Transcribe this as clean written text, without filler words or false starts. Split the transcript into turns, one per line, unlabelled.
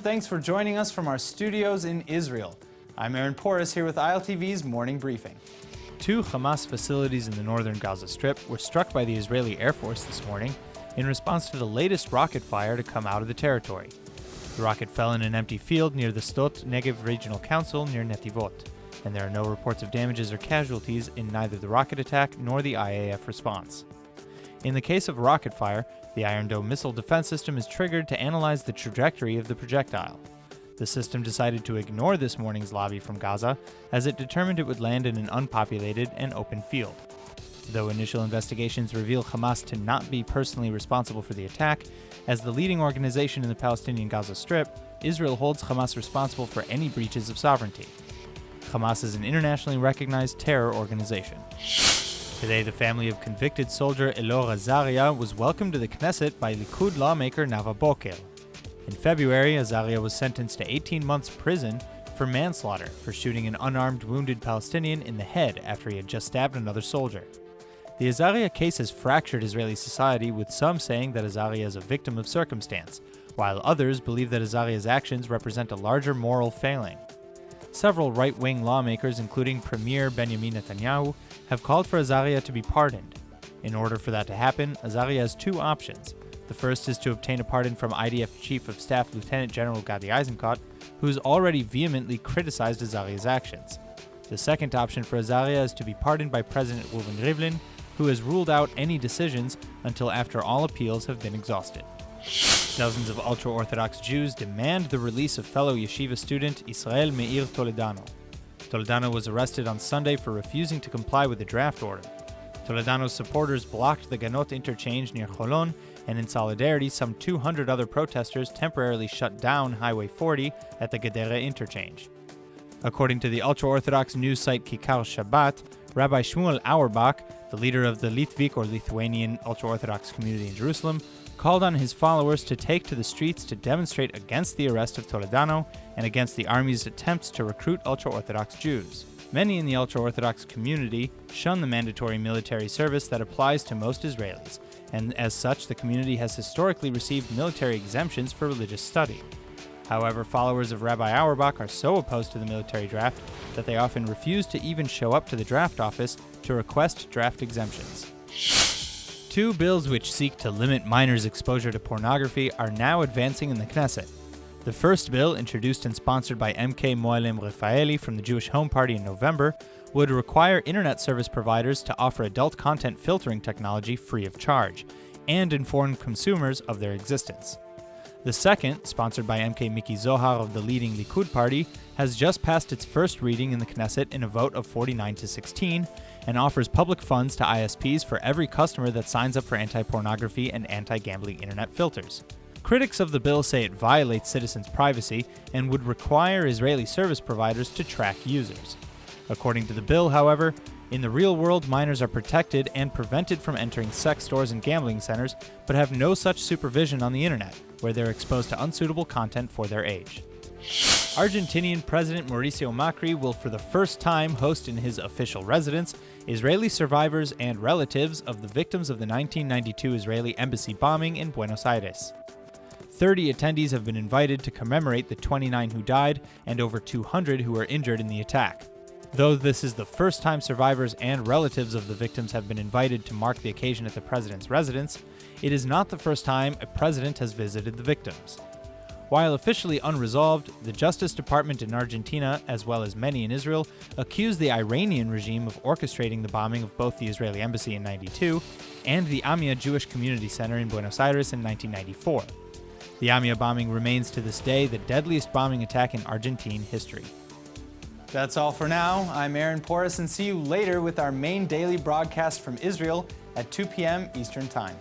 thanks for joining us from our studios in Israel. I'm Aaron Porras here with ILTV's Morning Briefing. 2 Hamas facilities in the northern Gaza Strip were struck by the Israeli Air Force this morning in response to the latest rocket fire to come out of the territory. The rocket fell in an empty field near the Sdot Negev Regional Council near Netivot, and there are no reports of damages or casualties in neither the rocket attack nor the IAF response. In the case of a rocket fire, the Iron Dome missile defense system is triggered to analyze the trajectory of the projectile. The system decided to ignore this morning's lobby from Gaza, as it determined it would land in an unpopulated and open field. Though initial investigations reveal Hamas to not be personally responsible for the attack, as the leading organization in the Palestinian Gaza Strip, Israel holds Hamas responsible for any breaches of sovereignty. Hamas is an internationally recognized terror organization. Today, the family of convicted soldier Elor Azaria was welcomed to the Knesset by Likud lawmaker Nava Boker. In February, Azaria was sentenced to 18 months prison for manslaughter for shooting an unarmed wounded Palestinian in the head after he had just stabbed another soldier. The Azaria case has fractured Israeli society, with some saying that Azaria is a victim of circumstance, while others believe that Azaria's actions represent a larger moral failing. Several right-wing lawmakers, including Premier Benjamin Netanyahu, have called for Azaria to be pardoned. In order for that to happen, Azaria has 2 options. The first is to obtain a pardon from IDF Chief of Staff Lieutenant General Gadi Eisenkot, who has already vehemently criticized Azaria's actions. The second option for Azaria is to be pardoned by President Reuven Rivlin, who has ruled out any decisions until after all appeals have been exhausted. Dozens of Ultraorthodox Jews demand the release of fellow yeshiva student Israel Meir Toledano. Toledano was arrested on Sunday for refusing to comply with the draft order. Toledano's supporters blocked the Ganot interchange near Holon, and in solidarity, some 200 other protesters temporarily shut down Highway 40 at the Gedera interchange. According to the ultra-Orthodox news site Kikar Shabbat, Rabbi Shmuel Auerbach, the leader of the Litvik or Lithuanian ultra-Orthodox community in Jerusalem, called on his followers to take to the streets to demonstrate against the arrest of Toledano and against the army's attempts to recruit ultra-Orthodox Jews. Many in the ultra-Orthodox community shun the mandatory military service that applies to most Israelis, and as such, the community has historically received military exemptions for religious study. However, followers of Rabbi Auerbach are so opposed to the military draft that they often refuse to even show up to the draft office to request draft exemptions. 2 bills which seek to limit minors' exposure to pornography are now advancing in the Knesset. The first bill, introduced and sponsored by MK Moalem Rafaeli from the Jewish Home Party in November, would require internet service providers to offer adult content filtering technology free of charge, and inform consumers of their existence. The second, sponsored by MK Miki Zohar of the leading Likud party, has just passed its first reading in the Knesset in a vote of 49-16, and offers public funds to ISPs for every customer that signs up for anti-pornography and anti-gambling internet filters. Critics of the bill say it violates citizens' privacy and would require Israeli service providers to track users. According to the bill, however, in the real world, minors are protected and prevented from entering sex stores and gambling centers, but have no such supervision on the internet, where they're exposed to unsuitable content for their age. Argentinian President Mauricio Macri will for the first time host in his official residence Israeli survivors and relatives of the victims of the 1992 Israeli embassy bombing in Buenos Aires. 30 attendees have been invited to commemorate the 29 who died and over 200 who were injured in the attack. Though this is the first time survivors and relatives of the victims have been invited to mark the occasion at the president's residence, it is not the first time a president has visited the victims. While officially unresolved, the Justice Department in Argentina, as well as many in Israel, accused the Iranian regime of orchestrating the bombing of both the Israeli embassy in '92 and the Amia Jewish Community Center in Buenos Aires in 1994. The Amia bombing remains to this day the deadliest bombing attack in Argentine history. That's all for now. I'm Aaron Porras, and see you later with our main daily broadcast from Israel at 2 p.m. Eastern Time.